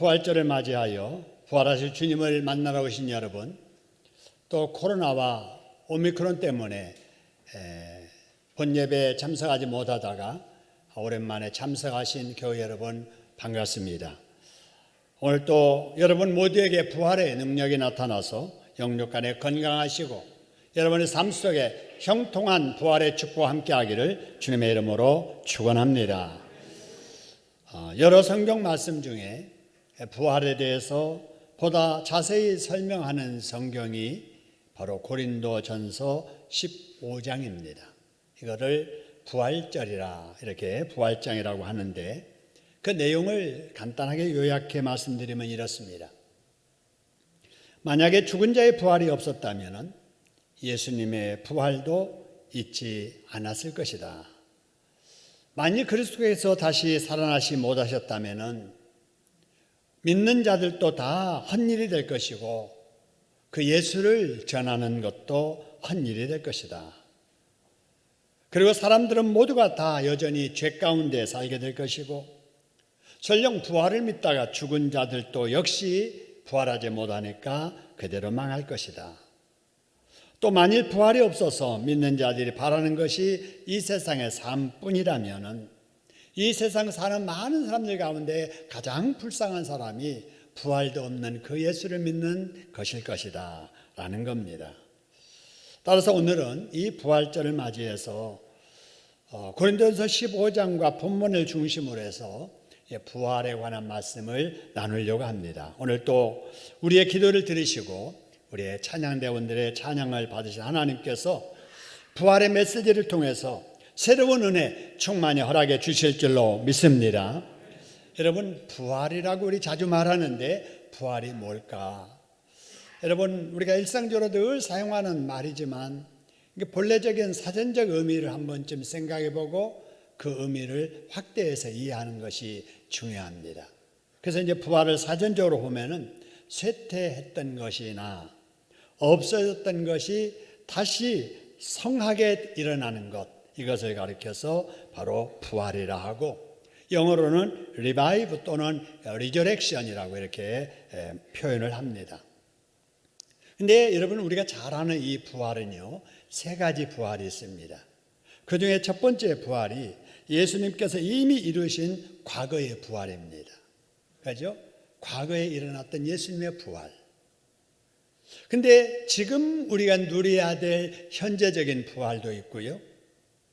부활절을 맞이하여 부활하실 주님을 만나러 오신 여러분, 또 코로나와 오미크론 때문에 본 예배에 참석하지 못하다가 오랜만에 참석하신 교회 여러분 반갑습니다. 오늘 또 여러분 모두에게 부활의 능력이 나타나서 영육 간에 건강하시고 여러분의 삶 속에 형통한 부활의 축복과 함께하기를 주님의 이름으로 축원합니다. 여러 성경 말씀 중에 부활에 대해서 보다 자세히 설명하는 성경이 바로 고린도전서 15장입니다. 이거를 부활절이라 이렇게 부활장이라고 하는데 그 내용을 간단하게 요약해 말씀드리면 이렇습니다. 만약에 죽은 자의 부활이 없었다면 예수님의 부활도 있지 않았을 것이다. 만일 그리스도께서 다시 살아나시 못하셨다면 믿는 자들도 다 헛일이 될 것이고 그 예수를 전하는 것도 헛일이 될 것이다. 그리고 사람들은 모두가 다 여전히 죄 가운데 살게 될 것이고 설령 부활을 믿다가 죽은 자들도 역시 부활하지 못하니까 그대로 망할 것이다. 또 만일 부활이 없어서 믿는 자들이 바라는 것이 이 세상의 삶뿐이라면 이 세상 사는 많은 사람들 가운데 가장 불쌍한 사람이 부활도 없는 그 예수를 믿는 것일 것이다 라는 겁니다. 따라서 오늘은 이 부활절을 맞이해서 고린도전서 15장과 본문을 중심으로 해서 부활에 관한 말씀을 나누려고 합니다. 오늘 또 우리의 기도를 들으시고 우리의 찬양대원들의 찬양을 받으신 하나님께서 부활의 메시지를 통해서 새로운 은혜 충만히 허락해 주실 줄로 믿습니다. 여러분, 부활이라고 우리 자주 말하는데 부활이 뭘까? 여러분, 우리가 일상적으로 늘 사용하는 말이지만 본래적인 사전적 의미를 한 번쯤 생각해 보고 그 의미를 확대해서 이해하는 것이 중요합니다. 그래서 이제 부활을 사전적으로 보면은 쇠퇴했던 것이나 없어졌던 것이 다시 성하게 일어나는 것, 이것을 가리켜서 바로 부활이라 하고 영어로는 revive 또는 resurrection이라고 이렇게 표현을 합니다. 근데 여러분, 우리가 잘 아는 이 부활은요, 세 가지 부활이 있습니다. 그 중에 첫 번째 부활이 예수님께서 이미 이루신 과거의 부활입니다. 그죠? 과거에 일어났던 예수님의 부활. 근데 지금 우리가 누려야 될 현재적인 부활도 있고요.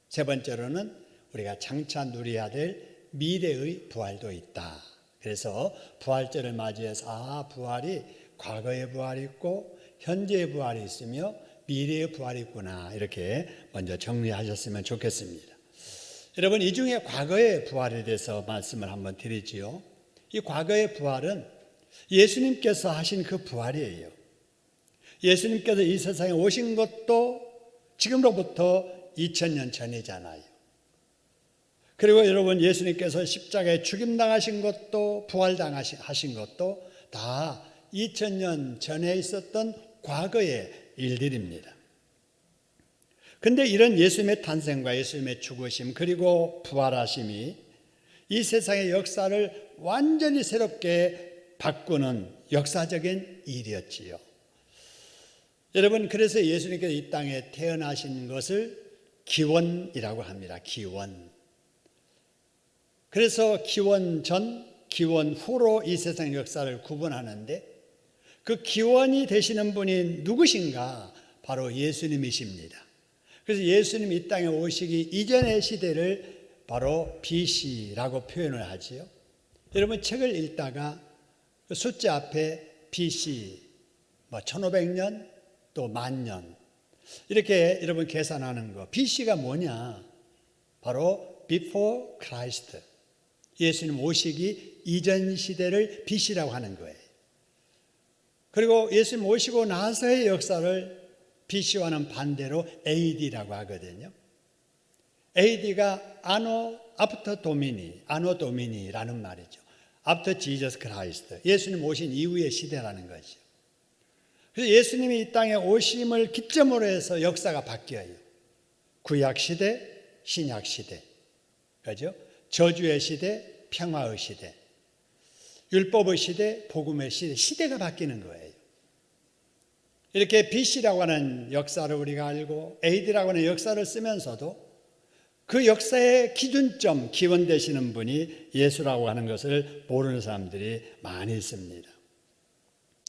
세 번째로는 우리가 장차 누려야 될 미래의 부활도 있다. 그래서 부활절을 맞이해서 부활이 과거의 부활이 있고 현재의 부활이 있으며 미래의 부활이 있구나, 이렇게 먼저 정리하셨으면 좋겠습니다. 여러분, 이 중에 과거의 부활에 대해서 말씀을 한번 드리지요. 이 과거의 부활은 예수님께서 하신 그 부활이에요. 예수님께서 이 세상에 오신 것도 지금로부터 2000년 전이잖아요. 그리고 여러분, 예수님께서 십자가에 죽임당하신 것도 부활당하신 것도 다 2000년 전에 있었던 과거의 일들입니다. 그런데 이런 예수님의 탄생과 예수님의 죽으심 그리고 부활하심이 이 세상의 역사를 완전히 새롭게 바꾸는 역사적인 일이었지요. 여러분, 그래서 예수님께서 이 땅에 태어나신 것을 기원이라고 합니다. 기원. 그래서 기원 전, 기원 후로 이 세상 역사를 구분하는데 그 기원이 되시는 분이 누구신가? 바로 예수님이십니다. 그래서 예수님이 이 땅에 오시기 이전의 시대를 바로 BC라고 표현을 하지요. 여러분, 책을 읽다가 그 숫자 앞에 BC 1500년 또 만년 이렇게 여러분 계산하는 거, BC가 뭐냐? 바로 Before Christ, 예수님 오시기 이전 시대를 BC라고 하는 거예요. 그리고 예수님 오시고 나서의 역사를 BC와는 반대로 AD라고 하거든요. AD가 Anno After Domini, Anno Domini라는 말이죠. After Jesus Christ, 예수님 오신 이후의 시대라는 거죠. 그래서 예수님이 이 땅에 오심을 기점으로 해서 역사가 바뀌어요. 구약 시대, 신약 시대, 그죠? 저주의 시대, 평화의 시대. 율법의 시대, 복음의 시대, 시대가 바뀌는 거예요. 이렇게 BC라고 하는 역사를 우리가 알고 AD라고 하는 역사를 쓰면서도 그 역사의 기준점, 기원 되시는 분이 예수라고 하는 것을 모르는 사람들이 많이 있습니다.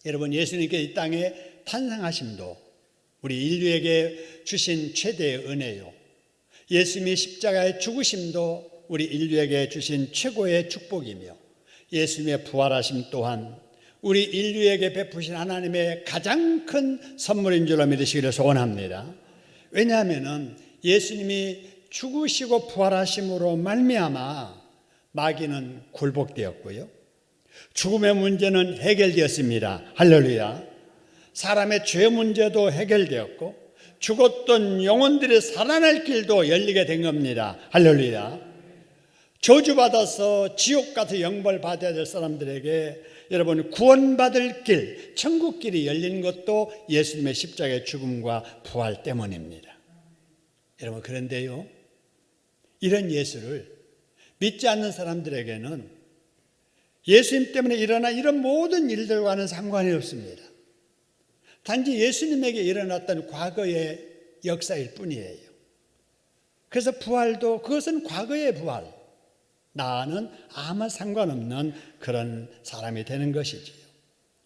여러분, 예수님께 이 땅에 탄생하심도 우리 인류에게 주신 최대의 은혜요, 예수님이 십자가의 죽으심도 우리 인류에게 주신 최고의 축복이며, 예수님의 부활하심 또한 우리 인류에게 베푸신 하나님의 가장 큰 선물인 줄로 믿으시기를 소원합니다. 왜냐하면 예수님이 죽으시고 부활하심으로 말미암아 마귀는 굴복되었고요, 죽음의 문제는 해결되었습니다. 할렐루야. 사람의 죄 문제도 해결되었고 죽었던 영혼들이 살아날 길도 열리게 된 겁니다. 할렐루야. 저주받아서 지옥 같은 영벌 받아야 될 사람들에게 여러분 구원받을 길, 천국길이 열린 것도 예수님의 십자가의 죽음과 부활 때문입니다. 여러분, 그런데요, 이런 예수를 믿지 않는 사람들에게는 예수님 때문에 일어난 이런 모든 일들과는 상관이 없습니다. 단지 예수님에게 일어났던 과거의 역사일 뿐이에요. 그래서 부활도 그것은 과거의 부활, 나는 아무 상관없는 그런 사람이 되는 것이지요.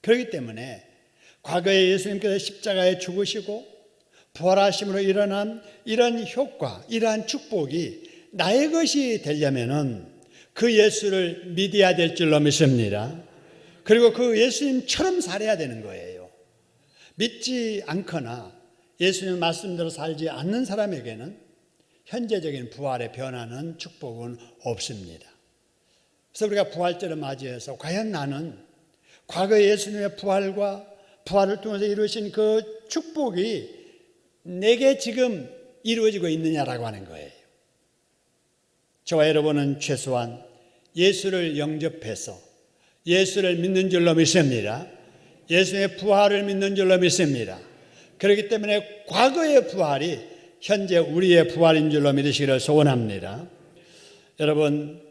그렇기 때문에 과거에 예수님께서 십자가에 죽으시고 부활하심으로 일어난 이런 효과, 이러한 축복이 나의 것이 되려면은 그 예수를 믿어야 될 줄로 믿습니다. 그리고 그 예수님처럼 살아야 되는 거예요. 믿지 않거나 예수님 말씀대로 살지 않는 사람에게는 현재적인 부활의 변화는 축복은 없습니다. 그래서 우리가 부활절을 맞이해서 과연 나는 과거의 예수님의 부활과 부활을 통해서 이루신 그 축복이 내게 지금 이루어지고 있느냐라고 하는 거예요. 저와 여러분은 최소한 예수를 영접해서 예수를 믿는 줄로 믿습니다. 예수의 부활을 믿는 줄로 믿습니다. 그렇기 때문에 과거의 부활이 현재 우리의 부활인 줄로 믿으시기를 소원합니다. 여러분,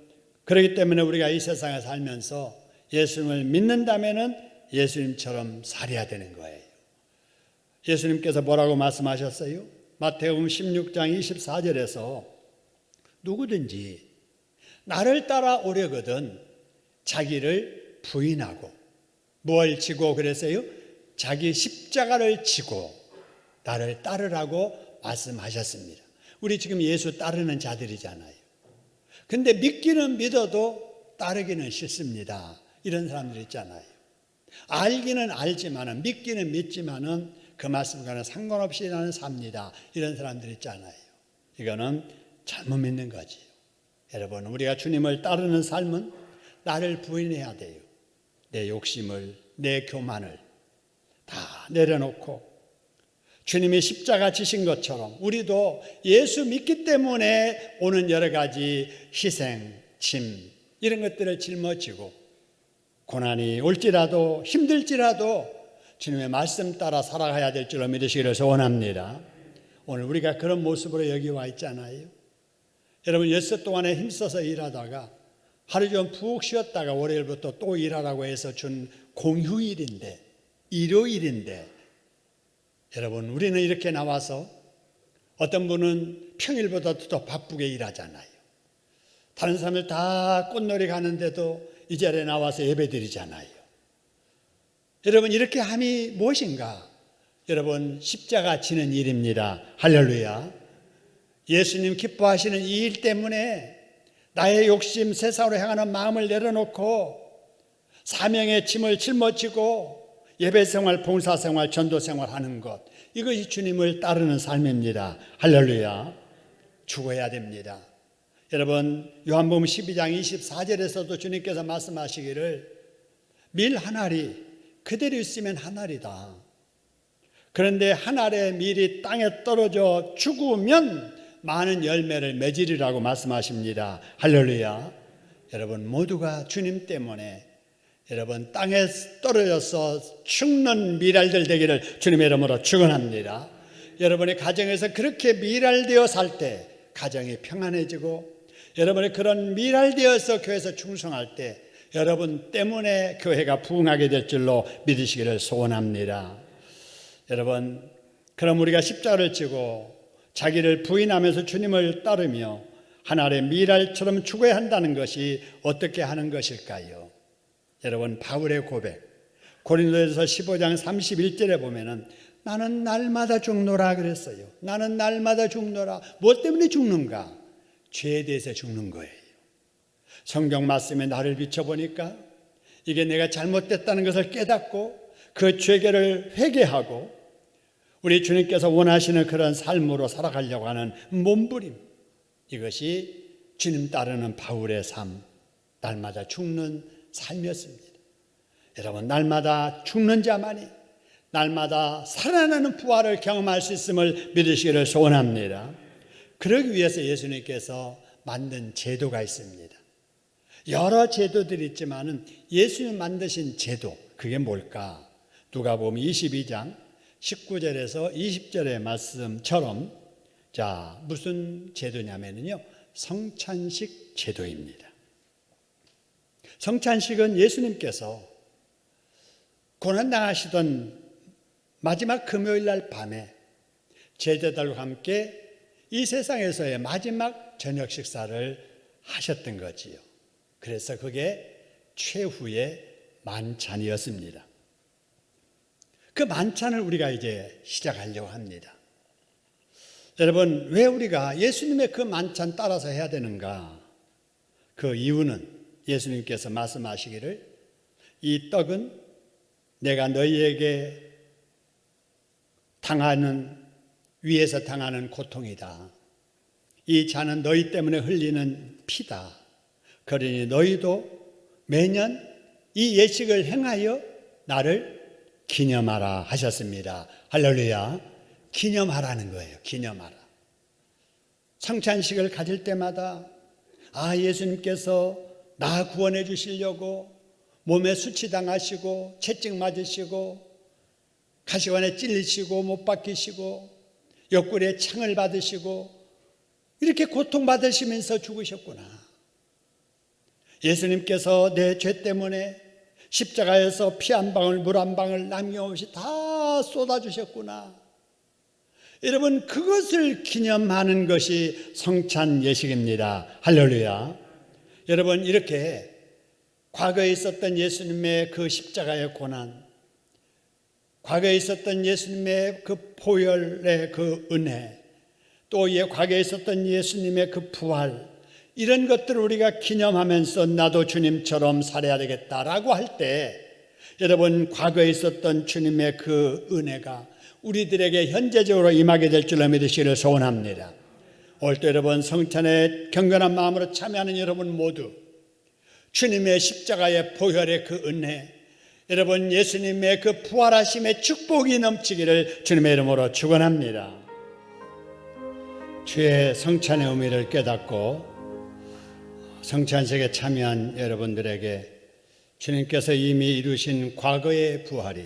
그렇기 때문에 우리가 이 세상에 살면서 예수님을 믿는다면은 예수님처럼 살아야 되는 거예요. 예수님께서 뭐라고 말씀하셨어요? 마태복음 16장 24절에서 누구든지 나를 따라오려거든 자기를 부인하고 뭘 지고 그랬어요? 자기 십자가를 지고 나를 따르라고 말씀하셨습니다. 우리 지금 예수 따르는 자들이잖아요. 근데 믿기는 믿어도 따르기는 싫습니다. 이런 사람들 있잖아요. 알기는 알지만은, 믿기는 믿지만은 그 말씀과는 상관없이 나는 삽니다. 이런 사람들 있잖아요. 이거는 잘못 믿는 거지요. 여러분, 우리가 주님을 따르는 삶은 나를 부인해야 돼요. 내 욕심을, 내 교만을 다 내려놓고 주님이 십자가 지신 것처럼 우리도 예수 믿기 때문에 오는 여러 가지 희생, 짐 이런 것들을 짊어지고 고난이 올지라도 힘들지라도 주님의 말씀 따라 살아가야 될 줄로 믿으시기를 소원합니다. 오늘 우리가 그런 모습으로 여기 와 있잖아요. 여러분, 엿새 동안에 힘써서 일하다가 하루 좀 푹 쉬었다가 월요일부터 또 일하라고 해서 준 공휴일인데, 일요일인데, 여러분, 우리는 이렇게 나와서 어떤 분은 평일보다도 더 바쁘게 일하잖아요. 다른 사람들 다 꽃놀이 가는데도 이 자리에 나와서 예배 드리잖아요. 여러분, 이렇게 함이 무엇인가? 여러분, 십자가 지는 일입니다. 할렐루야. 예수님 기뻐하시는 이 일 때문에 나의 욕심, 세상으로 향하는 마음을 내려놓고 사명의 짐을 짊어지고 예배생활, 봉사생활, 전도생활 하는 것, 이것이 주님을 따르는 삶입니다. 할렐루야. 죽어야 됩니다. 여러분, 요한복음 12장 24절에서도 주님께서 말씀하시기를 밀 한 알이 그대로 있으면 한 알이다. 그런데 한 알의 밀이 땅에 떨어져 죽으면 많은 열매를 맺으리라고 말씀하십니다. 할렐루야. 여러분, 모두가 주님 때문에 여러분 땅에 떨어져서 죽는 미랄들 되기를 주님의 이름으로 축원합니다. 여러분의 가정에서 그렇게 미랄되어 살 때 가정이 평안해지고 여러분이 그런 미랄되어서 교회에서 충성할 때 여러분 때문에 교회가 부흥하게 될 줄로 믿으시기를 소원합니다. 여러분, 그럼 우리가 십자가를 지고 자기를 부인하면서 주님을 따르며 하나님의 미랄처럼 죽어야 한다는 것이 어떻게 하는 것일까요? 여러분, 바울의 고백, 고린도전서 15장 31절에 보면은 나는 날마다 죽노라 그랬어요. 나는 날마다 죽노라. 무엇 때문에 죽는가? 죄에 대해서 죽는 거예요. 성경 말씀에 나를 비춰보니까 이게 내가 잘못됐다는 것을 깨닫고 그 죄를 회개하고 우리 주님께서 원하시는 그런 삶으로 살아가려고 하는 몸부림, 이것이 주님 따르는 바울의 삶, 날마다 죽는 삶이었습니다. 여러분, 날마다 죽는 자만이 날마다 살아나는 부활을 경험할 수 있음을 믿으시기를 소원합니다. 그러기 위해서 예수님께서 만든 제도가 있습니다. 여러 제도들이 있지만은 예수님 만드신 제도, 그게 뭘까? 누가복음 22장 19절에서 20절의 말씀처럼, 자, 무슨 제도냐면요, 성찬식 제도입니다. 성찬식은 예수님께서 고난당하시던 마지막 금요일 날 밤에 제자들과 함께 이 세상에서의 마지막 저녁 식사를 하셨던 거지요. 그래서 그게 최후의 만찬이었습니다. 그 만찬을 우리가 이제 시작하려고 합니다. 여러분, 왜 우리가 예수님의 그 만찬 따라서 해야 되는가? 그 이유는 예수님께서 말씀하시기를 이 떡은 내가 너희에게 위에서 당하는 고통이다. 이 잔은 너희 때문에 흘리는 피다. 그러니 너희도 매년 이 예식을 행하여 나를 기념하라 하셨습니다. 할렐루야. 기념하라는 거예요. 기념하라. 성찬식을 가질 때마다 예수님께서 나 구원해 주시려고 몸에 수치당하시고 채찍 맞으시고 가시관에 찔리시고 못 박히시고 옆구리에 창을 받으시고 이렇게 고통받으시면서 죽으셨구나. 예수님께서 내 죄 때문에 십자가에서 피 한 방울 물 한 방울 남김없이 다 쏟아주셨구나. 여러분, 그것을 기념하는 것이 성찬 예식입니다. 할렐루야. 여러분, 이렇게 과거에 있었던 예수님의 그 십자가의 고난, 과거에 있었던 예수님의 그 보혈의 그 은혜, 또 과거에 있었던 예수님의 그 부활, 이런 것들을 우리가 기념하면서 나도 주님처럼 살아야 되겠다라고 할 때, 여러분, 과거에 있었던 주님의 그 은혜가 우리들에게 현재적으로 임하게 될 줄로 믿으시기를 소원합니다. 오늘도 여러분, 성찬에 경건한 마음으로 참여하는 여러분 모두 주님의 십자가의 보혈의 그 은혜, 여러분, 예수님의 그 부활하심의 축복이 넘치기를 주님의 이름으로 축원합니다. 주의 성찬의 의미를 깨닫고 성찬식에 참여한 여러분들에게 주님께서 이미 이루신 과거의 부활이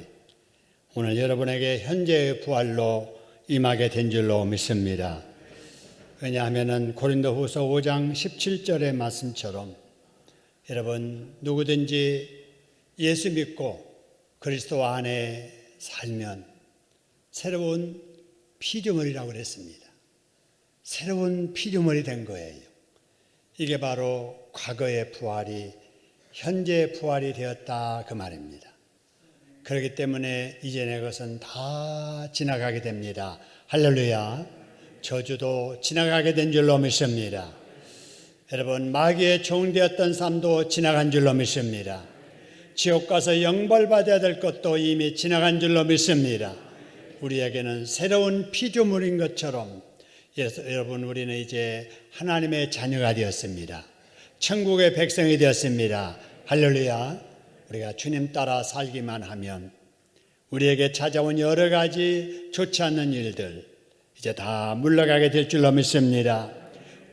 오늘 여러분에게 현재의 부활로 임하게 된 줄로 믿습니다. 왜냐하면 고린도후서 5장 17절의 말씀처럼 여러분, 누구든지 예수 믿고 그리스도 안에 살면 새로운 피조물이라고 그랬습니다. 새로운 피조물이 된 거예요. 이게 바로 과거의 부활이 현재의 부활이 되었다, 그 말입니다. 그렇기 때문에 이전의 것은 다 지나가게 됩니다. 할렐루야. 저주도 지나가게 된 줄로 믿습니다. 여러분, 마귀의 종되었던 삶도 지나간 줄로 믿습니다. 지옥 가서 영벌받아야 될 것도 이미 지나간 줄로 믿습니다. 우리에게는 새로운 피조물인 것처럼 여러분, 우리는 이제 하나님의 자녀가 되었습니다. 천국의 백성이 되었습니다. 할렐루야. 우리가 주님 따라 살기만 하면 우리에게 찾아온 여러 가지 좋지 않는 일들 이제 다 물러가게 될 줄로 믿습니다.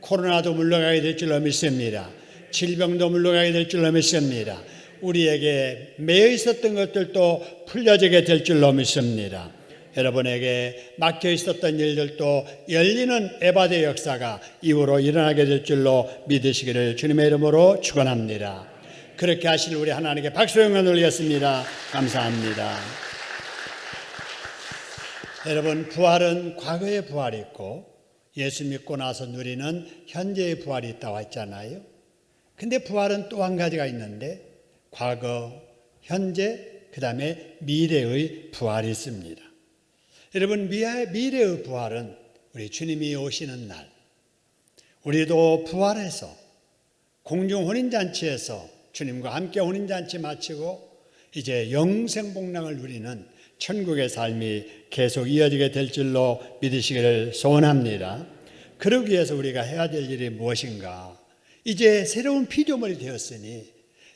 코로나도 물러가게 될 줄로 믿습니다. 질병도 물러가게 될 줄로 믿습니다. 우리에게 매여 있었던 것들도 풀려지게 될 줄로 믿습니다. 여러분에게 막혀 있었던 일들도 열리는 에바데 역사가 이후로 일어나게 될 줄로 믿으시기를 주님의 이름으로 축원합니다. 그렇게 하실 우리 하나님께 박수 영광 돌리겠습니다. 감사합니다. 여러분, 부활은 과거의 부활이 있고 예수 믿고 나서 누리는 현재의 부활이 있다고 했잖아요. 근데 부활은 또 한 가지가 있는데 과거, 현재, 그 다음에 미래의 부활이 있습니다. 여러분, 미래의 부활은 우리 주님이 오시는 날, 우리도 부활해서 공중 혼인잔치에서 주님과 함께 혼인잔치 마치고 이제 영생복락을 누리는 천국의 삶이 계속 이어지게 될 줄로 믿으시기를 소원합니다. 그러기 위해서 우리가 해야 될 일이 무엇인가? 이제 새로운 피조물이 되었으니,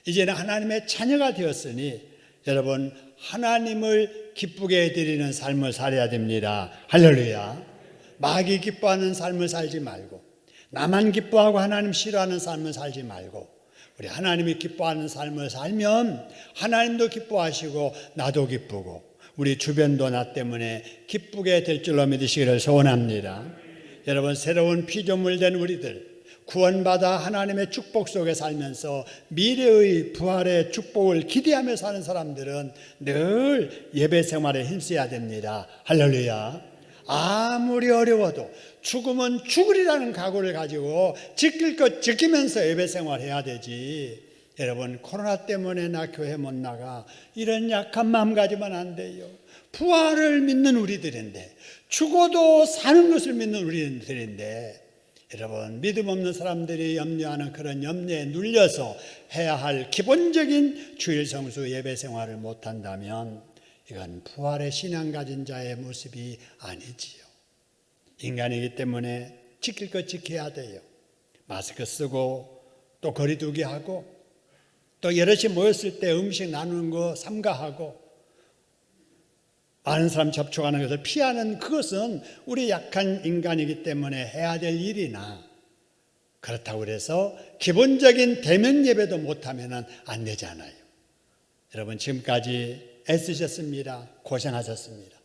이제는 하나님의 자녀가 되었으니 여러분, 하나님을 기쁘게 해드리는 삶을 살아야 됩니다. 할렐루야. 마귀 기뻐하는 삶을 살지 말고, 나만 기뻐하고 하나님 싫어하는 삶을 살지 말고, 우리 하나님이 기뻐하는 삶을 살면 하나님도 기뻐하시고 나도 기쁘고 우리 주변도 나 때문에 기쁘게 될 줄로 믿으시기를 소원합니다. 여러분, 새로운 피조물 된 우리들, 구원받아 하나님의 축복 속에 살면서 미래의 부활의 축복을 기대하며 사는 사람들은 늘 예배 생활에 힘써야 됩니다. 할렐루야. 아무리 어려워도 죽으면 죽으리라는 각오를 가지고 지킬 것 지키면서 예배 생활해야 되지. 여러분, 코로나 때문에 나 교회 못 나가, 이런 약한 마음 가지면 안 돼요. 부활을 믿는 우리들인데, 죽어도 사는 것을 믿는 우리들인데, 여러분, 믿음 없는 사람들이 염려하는 그런 염려에 눌려서 해야 할 기본적인 주일 성수 예배 생활을 못한다면 이건 부활의 신앙 가진 자의 모습이 아니지요. 인간이기 때문에 지킬 것 지켜야 돼요. 마스크 쓰고 또 거리 두기 하고 또 여럿이 모였을 때 음식 나누는 거 삼가하고 많은 사람 접촉하는 것을 피하는 그것은 우리 약한 인간이기 때문에 해야 될 일이나, 그렇다고 해서 기본적인 대면 예배도 못하면 안 되잖아요. 여러분, 지금까지 애쓰셨습니다. 고생하셨습니다.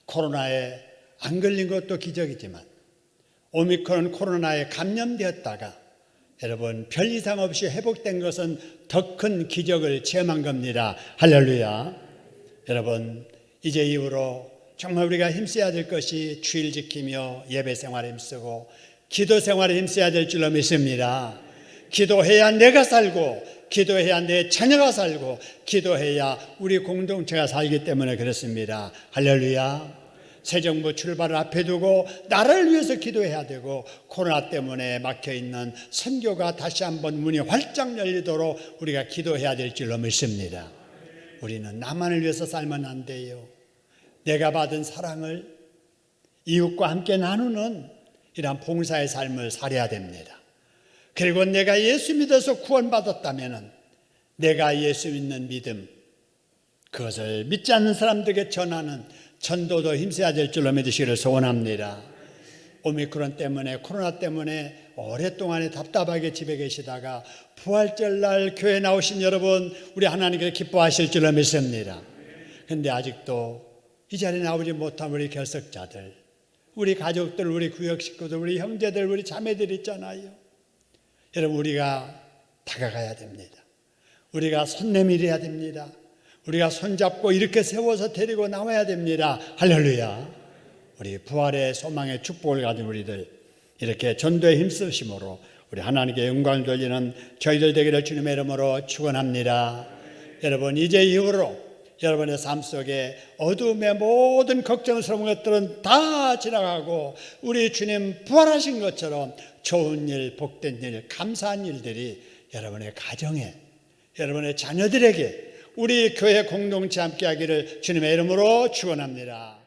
코로나에 안 걸린 것도 기적이지만 오미크론 코로나에 감염되었다가 여러분 별 이상 없이 회복된 것은 더 큰 기적을 체험한 겁니다. 할렐루야. 여러분, 이제 이후로 정말 우리가 힘써야 될 것이 주일 지키며 예배 생활에 힘쓰고 기도 생활에 힘써야 될 줄로 믿습니다. 기도해야 내가 살고, 기도해야 내 자녀가 살고, 기도해야 우리 공동체가 살기 때문에 그렇습니다. 할렐루야. 새 정부 출발을 앞에 두고 나라를 위해서 기도해야 되고, 코로나 때문에 막혀있는 선교가 다시 한번 문이 활짝 열리도록 우리가 기도해야 될 줄로 믿습니다. 우리는 나만을 위해서 살면 안 돼요. 내가 받은 사랑을 이웃과 함께 나누는 이러한 봉사의 삶을 살아야 됩니다. 그리고 내가 예수 믿어서 구원받았다면 내가 예수 믿는 믿음, 그것을 믿지 않는 사람들에게 전하는 전도도 힘써야 될 줄로 믿으시기를 소원합니다. 오미크론 때문에, 코로나 때문에 오랫동안 답답하게 집에 계시다가 부활절 날 교회 나오신 여러분, 우리 하나님께 기뻐하실 줄로 믿습니다. 그런데 아직도 이 자리에 나오지 못한 우리 결석자들, 우리 가족들, 우리 구역 식구들, 우리 형제들, 우리 자매들 있잖아요. 여러분, 우리가 다가가야 됩니다. 우리가 손 내밀어야 됩니다. 우리가 손잡고 이렇게 세워서 데리고 나와야 됩니다. 할렐루야. 우리 부활의 소망의 축복을 가진 우리들, 이렇게 전도에 힘쓰심으로 우리 하나님께 영광을 돌리는 저희들 되기를 주님의 이름으로 축원합니다. 여러분, 이제 이후로 여러분의 삶 속에 어둠의 모든 걱정스러운 것들은 다 지나가고 우리 주님 부활하신 것처럼 좋은 일, 복된 일, 감사한 일들이 여러분의 가정에, 여러분의 자녀들에게, 우리 교회 공동체 함께하기를 주님의 이름으로 축원합니다.